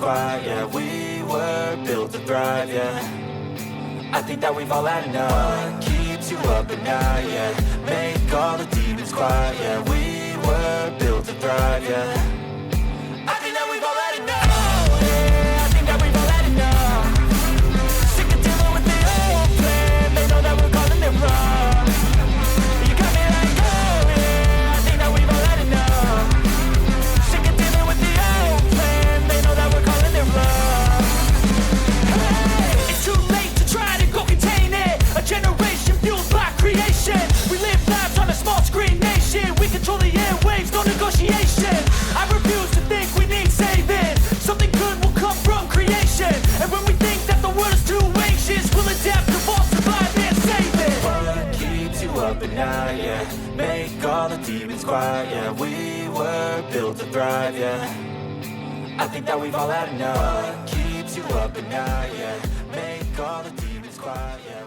quiet, yeah. We were built to thrive, yeah. I think that we've all had enough. What keeps you up at night, yeah. Make all the demons quiet, yeah. We were built to thrive, yeah. I think that we've all had enough. Yeah, I think that we've all had enough. Sick of dealing with the old plan. They know that we're calling it wrong. You got me like, oh yeah, I think that we've all had enough. Sick of dealing with the old plan. They know that we're calling it wrong. Hey, it's too late to try to go contain it. A generation fueled by creation. We live lives on a small screen nation. We control the airwaves, no negotiation. I refuse to think we need saving. Something good will come from creation. And when we think that the world is too anxious, we'll adapt, evolve, survive, and save it. What keeps you up at night, yeah. Make all the demons quiet, yeah. We were built to thrive, yeah. I think that we've all had enough. What keeps you up at night, yeah. Make all the demons quiet, yeah.